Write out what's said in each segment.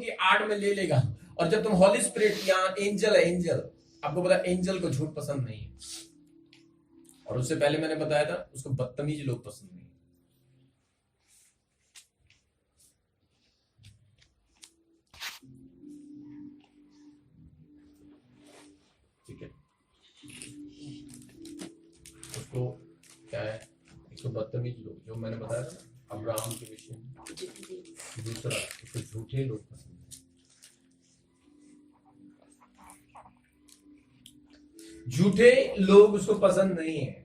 की आड़ में ले लेगा। और जब तुम हॉली स्पिरिट या एंजल है, एंजल आपको पता, एंजल को झूठ पसंद नहीं है। और उससे पहले मैंने बताया था उसको बदतमीज लोग पसंद नहीं। ठीक है, उसको क्या है, उसको बदतमीज लोग, जो मैंने बताया था ना अब्राहम के विषय में। दूसरा, उसको झूठे लोग पसंद है। झूठे लोग उसको पसंद नहीं है।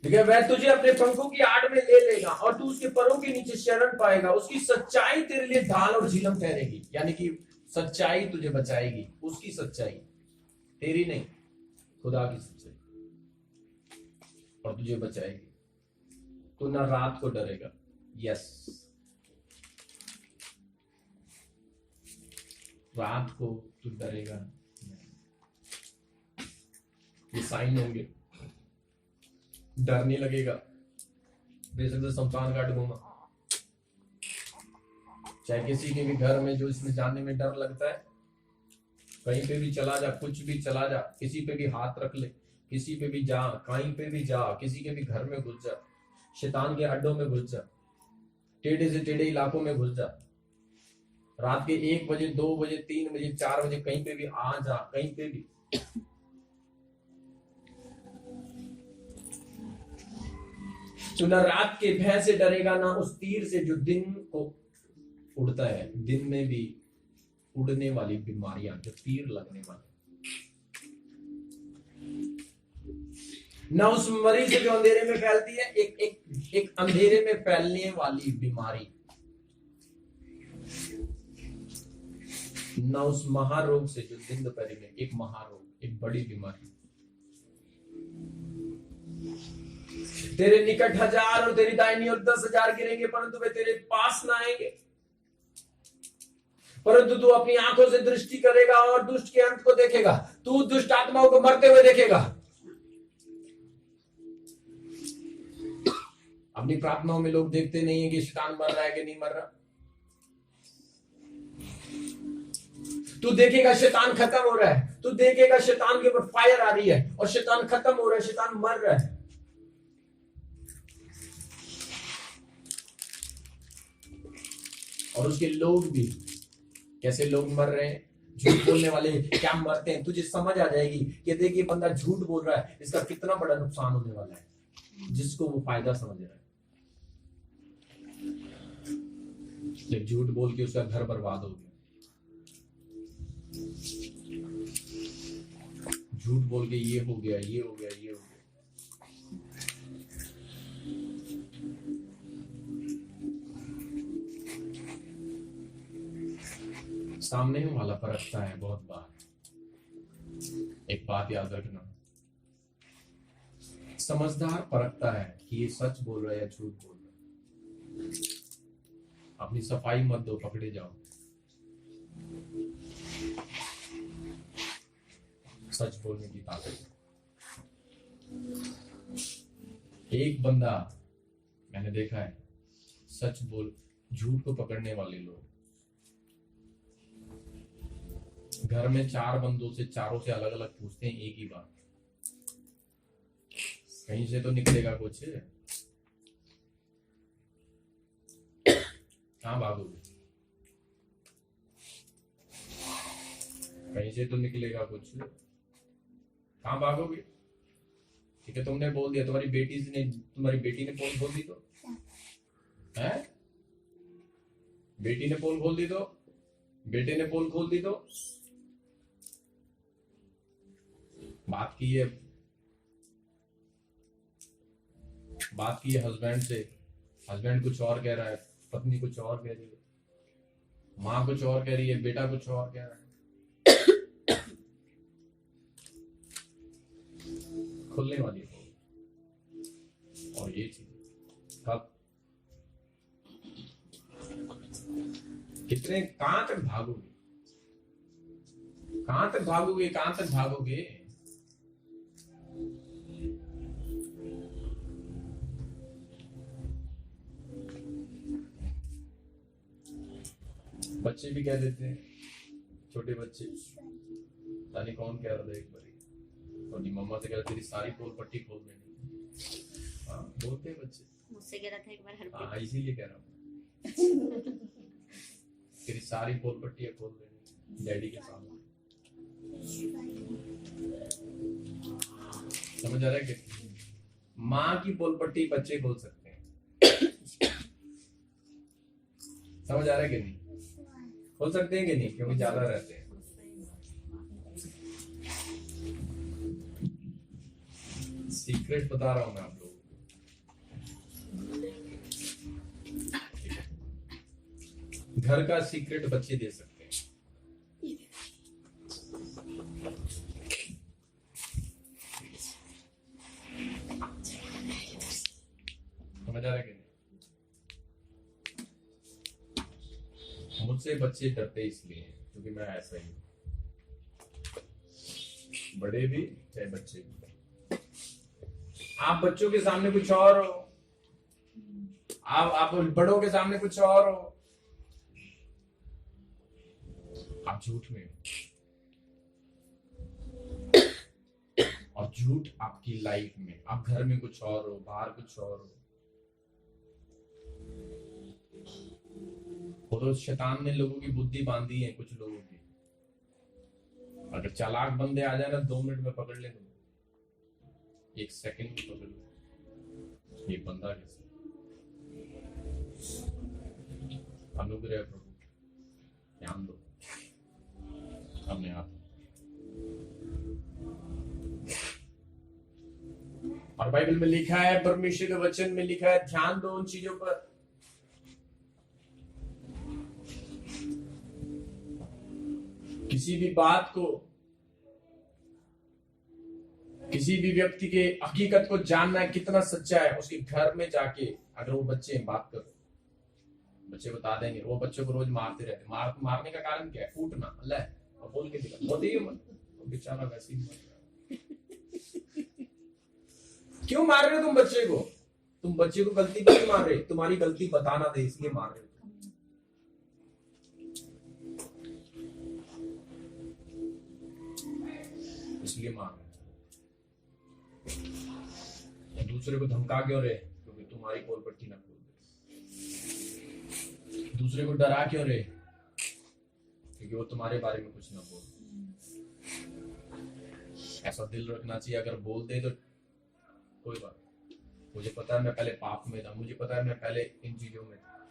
ठीक है, वह तुझे अपने पंखों की आड़ में ले लेगा और तू उसके परों के नीचे शरण पाएगा। उसकी सच्चाई तेरे लिए ढाल और झिलम ठहरेगी। यानी कि सच्चाई तुझे बचाएगी, उसकी सच्चाई, तेरी नहीं, खुदा की सच्चाई, और तुझे बचाएगी। तू ना रात को डरेगा। यस, रात को तू डरेगा नहीं। ये साइन होंगे, डर नहीं लगेगा। बेशक से शमशान घाट घूमा, चाहे किसी के भी घर में जो इसमें जाने में डर लगता है, कहीं पे भी चला जा, कुछ भी चला जा, किसी पे भी हाथ रख ले, किसी पे भी जा, कहीं पे भी जा, किसी के भी घर में घुस जा, शैतान के अड्डों में घुस जा, टेढ़े से टेढ़े इलाकों में घुस जा, रात के 1 बजे 2 बजे 3 बजे 4 बजे कहीं पे भी आ जा, कहीं पे भी। तो न रात के भय से डरेगा, ना उस तीर से जो दिन को उड़ता है। दिन में भी उड़ने वाली बीमारियां, जो तीर लगने वाली, ना उस मरी से जो अंधेरे में फैलती है, एक अंधेरे में फैलने वाली बीमारी, ना उस महारोग से जो दिन दोपहर में, एक महारोग, एक बड़ी बीमारी। तेरे निकट 1000 और तेरी दाहिनी ओर 10,000 गिरेंगे, परंतु वे तेरे पास ना आएंगे। परंतु तू अपनी आंखों से दृष्टि करेगा और दुष्ट के अंत को देखेगा। तू दुष्ट आत्माओं को मरते हुए देखेगा। अपनी प्रार्थनाओं में लोग देखते नहीं है कि शैतान मर रहा है कि नहीं मर रहा। तू देखेगा शैतान खत्म हो रहा है, तू देखेगा शैतान के ऊपर फायर आ रही है और शैतान खत्म हो रहा है, शैतान मर रहा है। और उसके लोग भी, कैसे लोग मर रहे हैं, झूठ बोलने वाले क्या मरते हैं, तुझे समझ आ जाएगी कि देखिए बंदा झूठ बोल रहा है, इसका कितना बड़ा नुकसान होने वाला है, जिसको वो फायदा समझ रहा है। जब झूठ बोल के उसका घर बर्बाद हो गया, झूठ बोल के ये हो गया, ये हो गया, ये हो गया। सामने वाला परखता है बहुत बार। एक बात याद रखना, समझदार परखता है कि ये सच बोल रहा है या झूठ बोल रहा है। अपनी सफाई मत दो, पकड़े जाओ। सच बोलने की ताकत। एक बंदा मैंने देखा है, सच बोल, झूठ को पकड़ने वाले लोग घर में 4 बंदों से, चारों से अलग अलग पूछते हैं एक ही बात, कहीं से तो निकलेगा कुछ, कहां भागोगे, कहीं से तो निकलेगा कुछ, कहां भागोगे। ठीक है, तुमने बोल दिया, तुम्हारी बेटी ने पोल खोल दी तो है, बेटी ने पोल खोल दी तो, बेटे ने पोल खोल दी तो, बात की है हस्बैंड से, हस्बैंड कुछ और कह रहा है, पत्नी कुछ और कह रही है, माँ कुछ और कह रही है, बेटा कुछ और कह रहा है। खुलने वाली है। और ये चीज कब, कितने, कहां तक भागोगे, कहां तक भागोगे, कहां तक भागोगे। बच्चे भी कह देते हैं, छोटे बच्चे। तानी कौन कह रहा था एक बारी, और मम्मा से कह रहा तेरी सारी पोल पट्टी खोल देनी। हाँ बोलते हैं बच्चे, मुझसे कह रहा था एक बार हरप्रीत। हाँ इसीलिए कह रहा हूँ, तेरी सारी पोल पट्टियां खोल देनी डैडी के सामने। समझ आ रहा है कि माँ की पोल पट्टी बच्चे खोल सकते हैं। समझ आ रहा है कि नहीं? खोल सकते हैं कि नहीं, क्योंकि ज्यादा रहते हैं। सीक्रेट बता रहा हूं मैं आप लोगों को। घर का सीक्रेट बच्चे दे सकते हैं। समझ आ रहा है कि नहीं? मुझसे बच्चे डरते इसलिए हैं क्योंकि मैं ऐसा ही हूं, बड़े भी चाहे बच्चे भी। आप बच्चों के सामने कुछ और हो, आप बड़ों के सामने कुछ और हो, आप झूठ में हो, और झूठ आपकी लाइफ में, आप घर में कुछ और हो, बाहर कुछ और हो। तो शैतान ने लोगों की बुद्धि बांधी है, कुछ लोगों की। अगर चालाक बंदे आ जाए ना 2 मिनट में पकड़ ले, तो 1 सेकंड में पकड़ ले। ये बंदा कैसे? अनुग्रह प्रभु, ध्यान दो अपने आप। और बाइबल में लिखा है, परमेश्वर के वचन में लिखा है, ध्यान दो उन चीजों पर। किसी भी बात को, किसी भी व्यक्ति के हकीकत को जानना है कितना सच्चा है, उसके घर में जाके अगर वो बच्चे बात करो, बच्चे बता देंगे। वो बच्चों को रोज मारते रहते, मारने का कारण क्या है? कूटना, अल्लाह और बोल के दिखा, बहुत ही बेचारा वैसे ही मर रहा। क्यों मार रहे हो तुम बच्चे को? तुम बच्चे को गलती क्यों मार रहे? तुम्हारी गलती बताना दे इसलिए मार रहे हो। इसलिए मार रहे। दूसरे को धमका क्यों रहे? क्योंकि तुम्हारी पोल पट्टी ना खोल दे। दूसरे को डरा क्यों रहे? क्योंकि वो तुम्हारे बारे में कुछ ना बोल। ऐसा दिल रखना चाहिए, अगर बोल दे तो कोई बात, मुझे पता है मैं पहले पाप में था, मुझे पता है मैं पहले इन चीजों में था,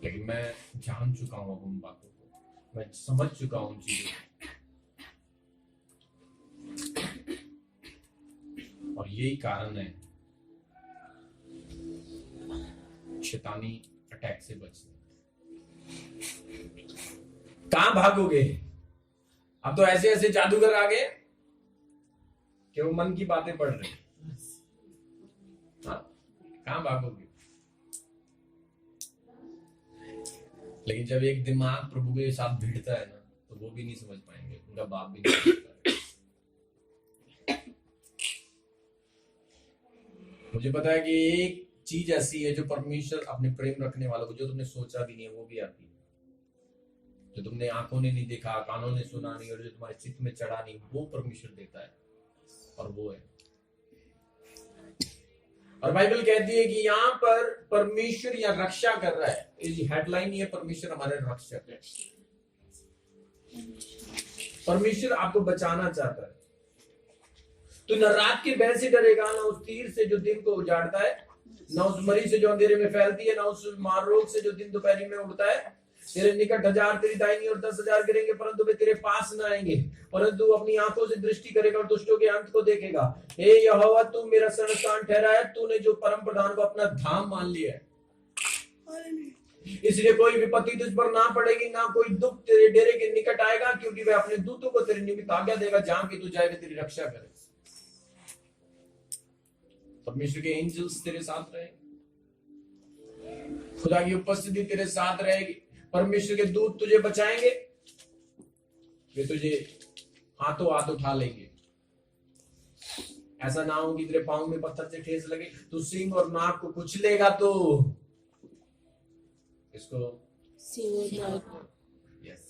लेकिन मैं जान चुका हूं अब उन बातों को, मैं समझ चुका हूं उन चीजों को। और यही कारण है शैतानी अटैक से बचने। कहां भागोगे? अब तो ऐसे ऐसे जादूगर आ गए कि वो मन की बातें पढ़ रहे। कहां भागोगे? लेकिन जब एक दिमाग प्रभु के साथ भिड़ता है ना, तो वो भी नहीं समझ पाएंगे, उनका बाप भी नहीं समझ पाएगा। मुझे पता है कि एक चीज ऐसी है जो परमेश्वर अपने प्रेम रखने वालों को, जो तुमने सोचा भी नहीं है, वो भी आती है। जो तुमने आंखों ने नहीं देखा, कानों ने सुना नहीं, और जो तुम्हारे चित्त में चढ़ा नहीं, वो परमेश्वर देता है। और वो है, और बाइबल कहती है कि यहाँ पर परमेश्वर या रक्षा कर रहा है। इस हेडलाइन ये, परमेश्वर हमारे रक्षक है। परमेश्वर आपको बचाना चाहता है। तो न रात के भय से डरेगा, न उस तीर से जो दिन को उजाड़ता है, न उस मरी से जो अंधेरे में फैलती है, न उस मार रोग से जो दिन दोपहरी में उड़ता है। तेरे निकट 1000 तेरी दाहिनी और 10,000 गिरेंगे, परंतु वे तेरे पास न आएंगे। परंतु अपनी आंखों से दृष्टि करेगा और दुष्टों के अंत को देखेगा। हे यहोवा, तू मेरा शरणस्थान ठहरा है, तूने जो परम प्रधान को अपना धाम मान लिया है। इसलिए कोई विपत्ति तुझ पर ना पड़ेगी, ना कोई दुख तेरे डेरे के निकट आएगा, क्योंकि वह अपने दूतों को तेरे निमित्त आज्ञा देगा, जहां भी तू जाए वे तेरी रक्षा करे। परमेश्वर के एंजल्स तेरे साथ रहेंगे, खुदा की उपस्थिति तेरे साथ रहेगी, परमेश्वर के दूत तुझे बचाएंगे, वे तुझे हाथों हाथ उठा लेंगे। ऐसा ना हो कि तेरे पांव में पत्थर से ठेस लगे, तू सिंह और नाग को कुचलेगा। तो इसको यस,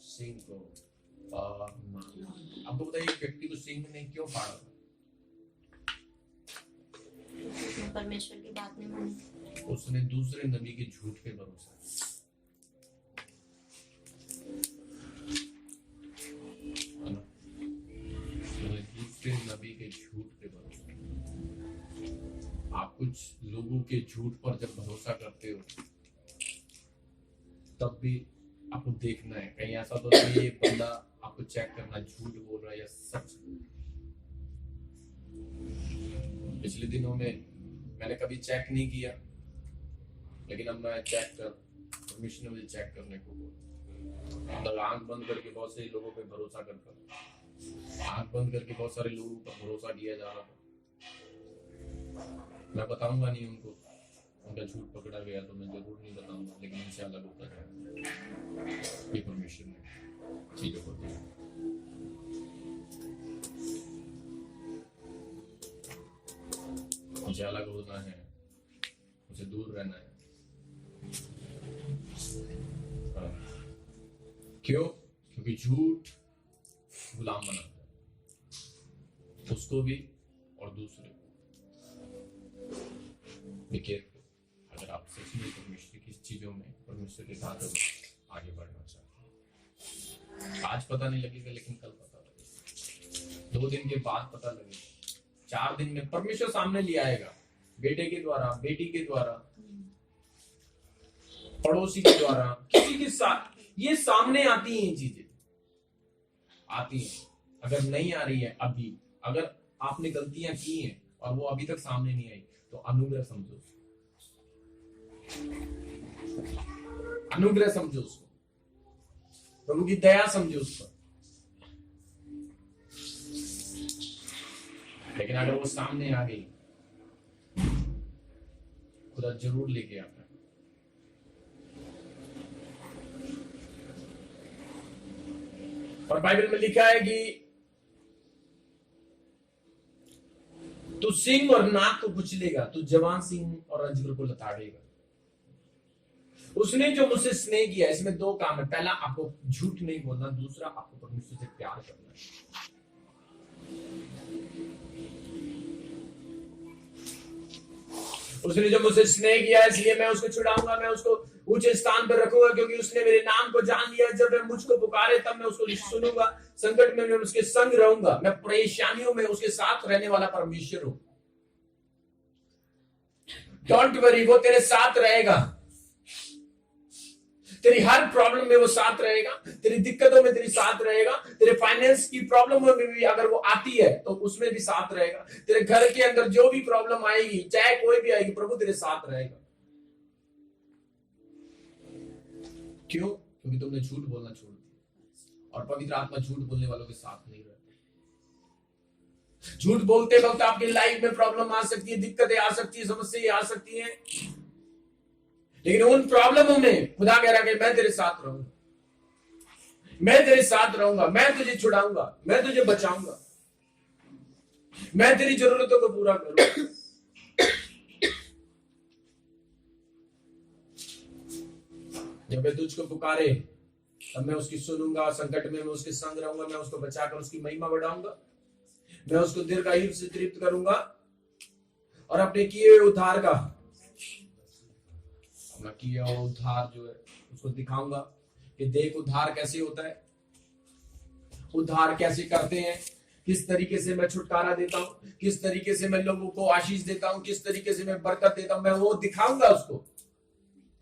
सिंह को आपको बताइए व्यक्ति को सिंह ने क्यों फाड़ा? परमेश्वर की बात नहीं मानी, उसने दूसरे नबी के झूठ पे भरोसा किया। दूसरे नबी के झूठ पे भरोसा किया। आप कुछ लोगों के झूठ पर जब भरोसा करते हो तब भी आपको देखना है कहीं ऐसा तो नहीं ये बंदा, आपको चेक करना झूठ बोल रहा है या सच। पिछले दिनों में मैंने कभी चेक नहीं किया, लेकिन अब मैं चेक कर परमिशन मुझे चेक करने को बोल। मतलब आंख बंद करके बहुत से लोगों पे भरोसा करता, आंख बंद करके बहुत सारे लोगों पर भरोसा किया जा रहा था। मैं बताऊंगा नहीं उनको, उनका झूठ पकड़ा गया तो मैं जरूर नहीं बताऊंगा, लेकिन इनसे अलग होता जाएगा। ये परमिशन है चीजों को दिया। मुझे अलग होना है, मुझे दूर रहना है। क्यों? क्योंकि झूठ गुलाम बनाता है, उसको भी और दूसरे को। अगर आप सच में परमेश्वर की चीजों में, परमेश्वर के साथ आगे बढ़ना चाहते हैं, आज पता नहीं लगेगा लेकिन कल पता लगेगा, 2 दिन के बाद पता लगेगा, 4 दिन में परमेश्वर सामने ले आएगा, बेटे के द्वारा, बेटी के द्वारा, पड़ोसी के द्वारा, किसी के साथ ये सामने आती हैं, ये चीजें आती हैं। अगर नहीं आ रही है अभी, अगर आपने गलतियां की हैं और वो अभी तक सामने नहीं आई, तो अनुग्रह समझो, अनुग्रह समझो उसको, प्रभु की दया समझो उसको। लेकिन अगर वो सामने आ गई, खुदा जरूर लेके आता है। और बाइबल में लिखा है कि तू सिंह और नाग को कुचलेगा, तू जवान सिंह और अजगर को लताड़ेगा। उसने जो मुझसे स्नेह किया, इसमें 2 काम है। पहला, आपको झूठ नहीं बोलना, दूसरा आपको परमेश्वर से प्यार करना है। उसने जो मुझसे स्नेह किया, इसलिए मैं उसको छुड़ाऊंगा, मैं उसको ऊंचे स्थान पर रखूंगा, क्योंकि उसने मेरे नाम को जान लिया। जब वह मुझको पुकारे तब मैं उसको सुनूंगा, संकट में मैं उसके संग रहूंगा, मैं परेशानियों में उसके साथ रहने वाला परमेश्वर हूं। डोंट वरी, वो तेरे साथ रहेगा, तेरी हर प्रॉब्लम में वो साथ रहेगा, तेरी दिक्कतों में तेरी साथ रहेगा, तेरे फाइनेंस की प्रॉब्लम में भी अगर वो आती है तो उसमें भी साथ रहेगा, तेरे घर के अंदर जो भी प्रॉब्लम आएगी, चाहे कोई भी आएगी, प्रभु तेरे साथ रहेगा। क्यों? क्योंकि तुमने झूठ बोलना छोड़ दिया, और पवित्र आत्मा झूठ बोलने वालों के साथ नहीं रहती। झूठ बोलते वक्त आपकी लाइफ में प्रॉब्लम आ सकती है, दिक्कतें आ सकती है, समस्याएं आ सकती हैं, लेकिन उन प्रॉब्लमों में खुदा कह रहा है कि मैं तेरे साथ रहूंगा, मैं तेरे साथ रहूंगा, मैं तुझे छुड़ाऊंगा, मैं तुझे बचाऊंगा, मैं तेरी जरूरतों को पूरा करूंगा। जब मैं तुझको पुकारे तब मैं उसकी सुनूंगा, संकट में मैं उसके संग रहूंगा, मैं उसको बचाकर उसकी महिमा बढ़ाऊंगा, मैं उसको दीर्घायु से तृप्त करूंगा और अपने किए हुए उद्धार का, अपना किया हुआ उद्धार जो है उसको दिखाऊंगा कि देख उद्धार कैसे होता है, उद्धार कैसे करते हैं, किस तरीके से मैं छुटकारा देता हूं, किस तरीके से मैं लोगों को आशीष देता हूं, किस तरीके से मैं बरकत देता हूं, मैं वो दिखाऊंगा उसको।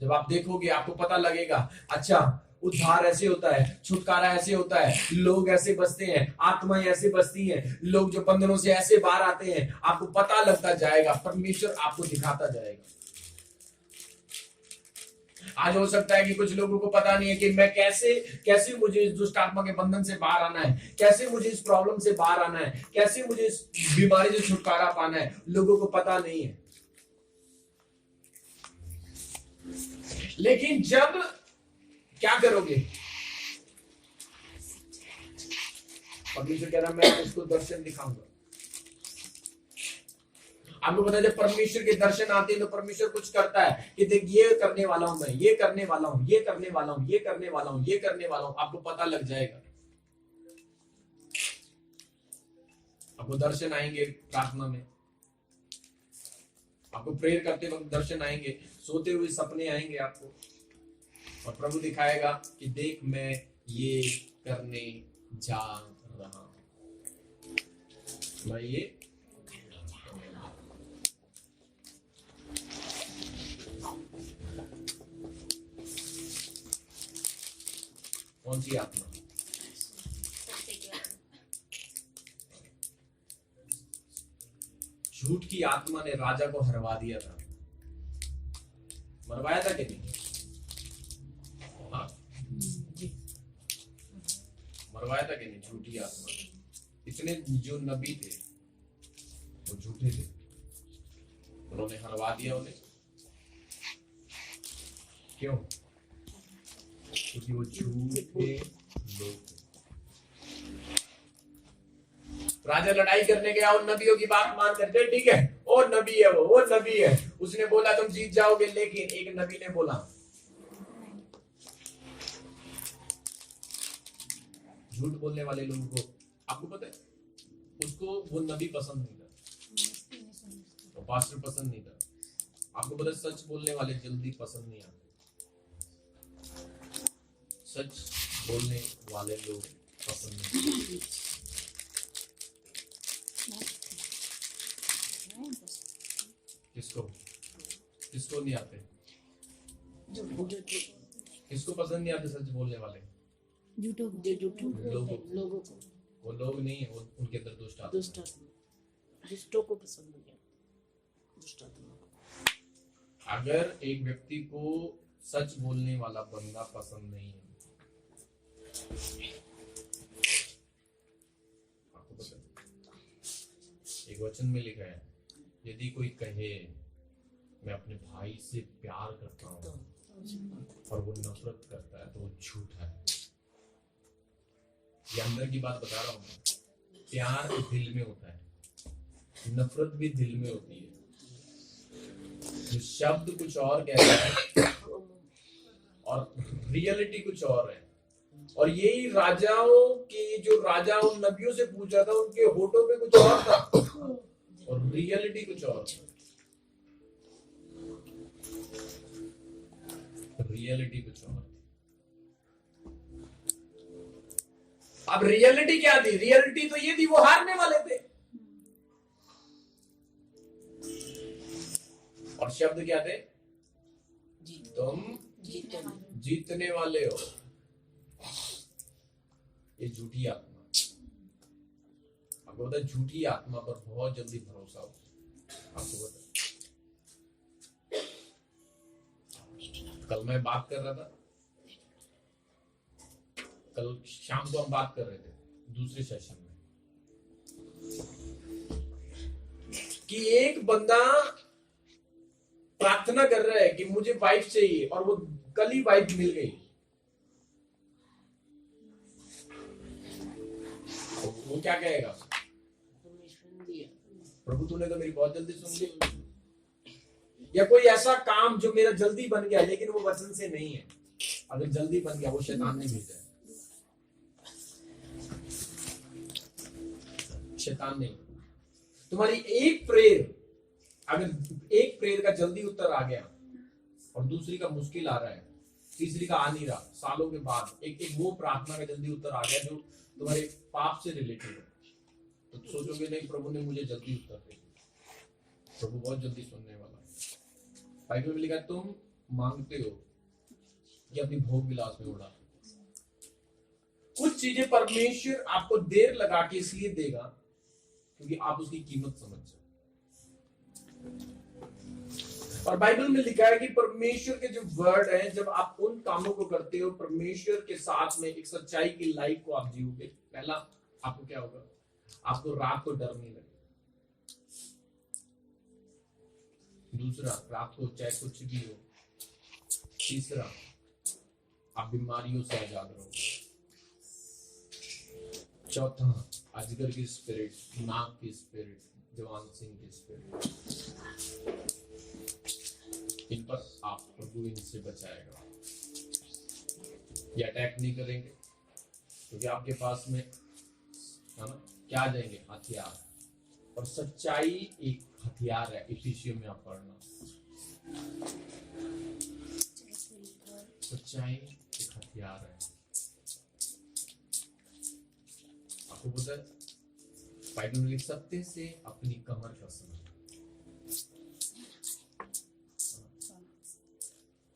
जब आप देखोगे आपको पता लगेगा, अच्छा उद्धार ऐसे होता है, छुटकारा ऐसे होता है, लोग ऐसे बचते हैं, आत्माएं ऐसे बचती हैं, लोग जो बंधनों से ऐसे बाहर आते हैं, आपको पता लगता जाएगा, परमेश्वर आपको दिखाता जाएगा। आज हो सकता है कि कुछ लोगों को पता नहीं है कि मैं कैसे मुझे इस दुष्ट आत्मा के बंधन से बाहर आना है, कैसे मुझे इस प्रॉब्लम से बाहर आना है, कैसे मुझे इस बीमारी से छुटकारा पाना है, लोगों को पता नहीं है। लेकिन जब क्या करोगे, परमेश्वर कह रहा मैं उसको दर्शन दिखाऊंगा, आपको पता है जब परमेश्वर के दर्शन आते हैं तो परमेश्वर कुछ करता है कि देख ये करने वाला हूं, मैं ये करने वाला हूं, ये करने वाला हूं, ये करने वाला हूं, ये करने वाला हूं, आपको पता लग जाएगा। आपको दर्शन आएंगे प्रार्थना में, आपको प्रेयर करते वक्त दर्शन आएंगे, सोते हुए सपने आएंगे आपको, और प्रभु दिखाएगा कि देख मैं ये करने जा रहा हूं, मैं ये कौन सी आत्मा? सत्य की आत्मा। झूठ की आत्मा ने राजा को हरवा दिया था, मरवाया था कि नहीं? हाँ, मरवाया था कि नहीं? झूठी आत्मा, इतने जो नबी थे वो झूठे थे, उन्होंने हरवा दिया उन्हें। क्यों? क्योंकि वो झूठे लोग थे। राजा लड़ाई करने गया उन नबियों की बात मान कर, ठीक है वो नबी है, वो नबी है, उसने बोला तुम जीत जाओगे, लेकिन एक नबी ने बोला, झूठ बोलने वाले लोगों को आपको पता है उसको वो नबी पसंद नहीं था, वो पास्टर पसंद नहीं था। आपको पता है सच बोलने वाले जल्दी पसंद नहीं आते, सच बोलने वाले लोग पसंद नहीं। किसको किसको नहीं आते? किसको पसंद नहीं आते सच बोलने वाले? लोगों को। वो लोग नहीं, वो उनके अंदर दुष्टों को पसंद नहीं है, दुष्ट आत्मा। अगर एक व्यक्ति को सच बोलने वाला बंदा पसंद नहीं है, आपको पता है एक वचन में लिखा है, यदि कोई कहे मैं अपने भाई से प्यार करता हूं और वो नफरत करता है तो वो झूठा है। ये अंदर की बात बता रहा हूं, प्यार दिल में होता है, नफरत भी दिल में होती है। जो शब्द कुछ और कहता है और रियलिटी कुछ और है, और यही राजाओं की, जो राजा उन नबियों से पूछा था, उनके होठों पे कुछ और था और रियलिटी कुछ और था। रियलिटी कुछ और थी। अब रियलिटी क्या थी? रियलिटी तो ये थी वो हारने वाले थे, और शब्द क्या थे? तुम जीतने वाले हो। ये झूठी आत्मा, आपको पता है झूठी आत्मा पर बहुत जल्दी भरोसा हो। आपको पता कल मैं बात कर रहा था, कल शाम को हम बात कर रहे थे दूसरे सेशन में, कि एक बंदा प्रार्थना कर रहा है कि मुझे वाइफ चाहिए, और वो कल ही वाइफ मिल गई। वो क्या कहेगा? प्रभु तूने तो मेरी बहुत जल्दी सुन ली। या कोई ऐसा काम जो मेरा जल्दी बन गया लेकिन वो वचन से नहीं है, अगर जल्दी बन गया वो शैतान ने भेजा है, शैतान नहीं। तुम्हारी एक प्रेयर, अगर एक प्रेयर का जल्दी उत्तर आ गया और दूसरी का मुश्किल आ रहा है, तीसरी का आ नहीं रहा, सालों के बाद एक वो प्रार्थना का जल्दी उत्तर आ गया जो तुम्हारे पाप से रिलेटेड है, तो सोचोगे नहीं प्रभु ने मुझे जल्दी उत्तर दे, प्रभु बहुत जल्दी सुनने वाला है। बाइबल में लिखा है तुम मांगते हो कि अपनी भोग विलास में उड़ा। कुछ चीजें परमेश्वर आपको देर लगा के इसलिए देगा क्योंकि आप उसकी कीमत समझ जाओ। और बाइबल में लिखा है कि परमेश्वर के जो वर्ड है, जब आप उन कामों को करते हो परमेश्वर के साथ में एक सच्चाई की लाइफ को आप जियोगे, पहला आपको क्या होगा? आपको रात को डर नहीं लगेगा। दूसरा, रात को चाहे कुछ भी हो। तीसरा, आप बीमारियों से आजाद रहोगे। चौथा, अजगर की स्पिरिट, नाग की स्पिरिट, जवान सिंह के स्पिरिट, इन पर आप प्रभु इनसे बचाएगा। ये अटैक नहीं करेंगे क्योंकि आपके पास में है ना क्या जाएंगे हथियार, और सच्चाई एक हथियार है। इफिसियों में आप पढ़ना, सच्चाई एक हथियार है। आपको पता है बाइबल में सत्य से अपनी कमर कसना।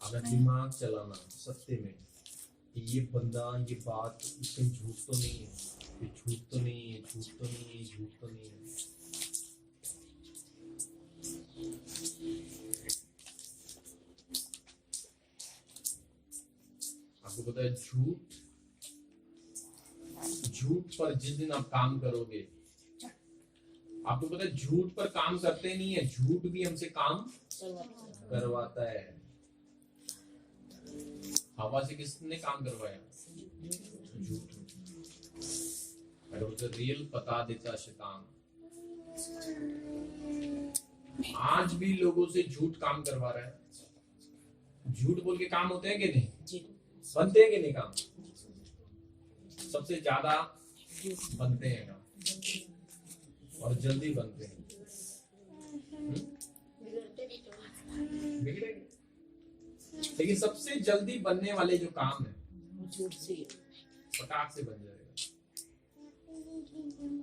अगर दिमाग चलाना सत्य में कि ये बंदा ये बात कहीं झूठ तो नहीं है, ये झूठ तो नहीं है, झूठ तो नहीं है, झूठ तो नहीं है। आपको पता है झूठ पर जिस दिन आप काम करोगे, आपको पता है झूठ पर काम करते नहीं है, झूठ भी हमसे काम करवाता है। हवा से किसने काम करवाया? झूठ। रियल पता देता शैतान। आज भी लोगों से झूठ काम करवा रहा है। झूठ बोल के काम होते हैं कि नहीं? बनते हैं कि नहीं काम? सबसे ज्यादा बनते हैं काम और जल्दी बनते हैं। बिगड़ेंगे, लेकिन सबसे जल्दी बनने वाले जो काम है फटाक से बन जाएगा।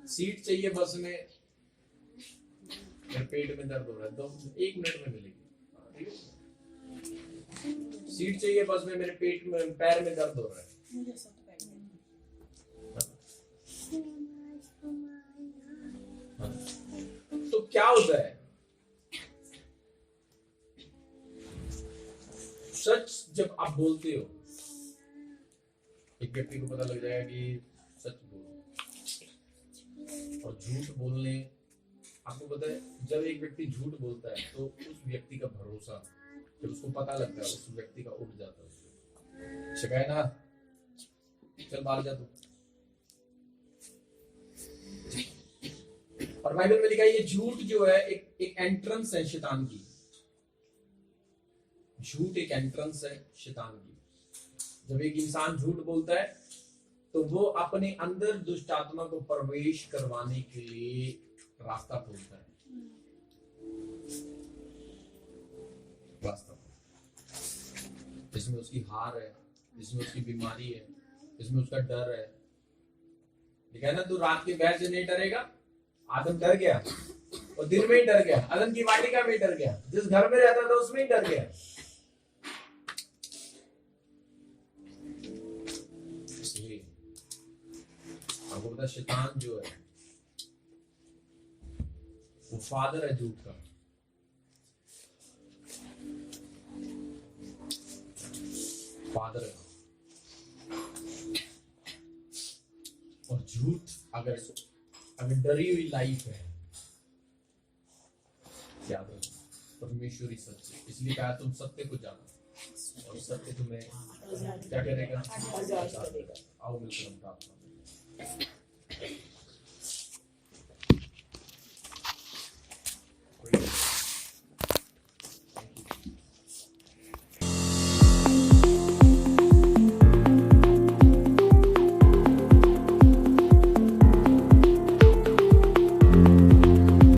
सीट चाहिए बस में, मेरे पेट में दर्द हो रहा है तो 1 मिनट में मिलेगी। सीट चाहिए बस में, मेरे पेट में पैर में दर्द हो रहा है। तो क्या होता है? सच जब आप बोलते हो, एक व्यक्ति को पता लग जाएगा कि सच बोल, और झूठ बोलने, आपको पता है जब एक व्यक्ति झूठ बोलता है तो उस व्यक्ति का भरोसा जब उसको पता लगता है उस व्यक्ति का उठ जाता है। शिकायत ना, चल बाहर जा तू। और बाइबल में लिखा है ये झूठ जो है एक एंट्रेंस है शैतान की। झूठ एक एंट्रेंस है शैतान की। जब एक इंसान झूठ बोलता है तो वो अपने अंदर दुष्ट आत्मा को प्रवेश करवाने के लिए रास्ता खोलता है। रास्ता जिसमें उसकी हार है, जिसमें उसकी बीमारी है, जिसमें उसका डर है। ठीक है ना? तो रात के बैर से नहीं डरेगा। आदम डर गया और दिन में ही डर गया, अदन की वाटिका में डर गया, जिस घर में रहता था उसमें ही डर गया। आपको पता शैतान जो है वो फादर है झूठ का। फादर है। और झूठ अगर डरी हुई लाइफ है, याद है परमेश्वरी सत्य, इसलिए कहा तुम सत्य को जानो और सत्य तुम्हें क्या करेगा? आओ मिलकर हम प्रार्थना करें।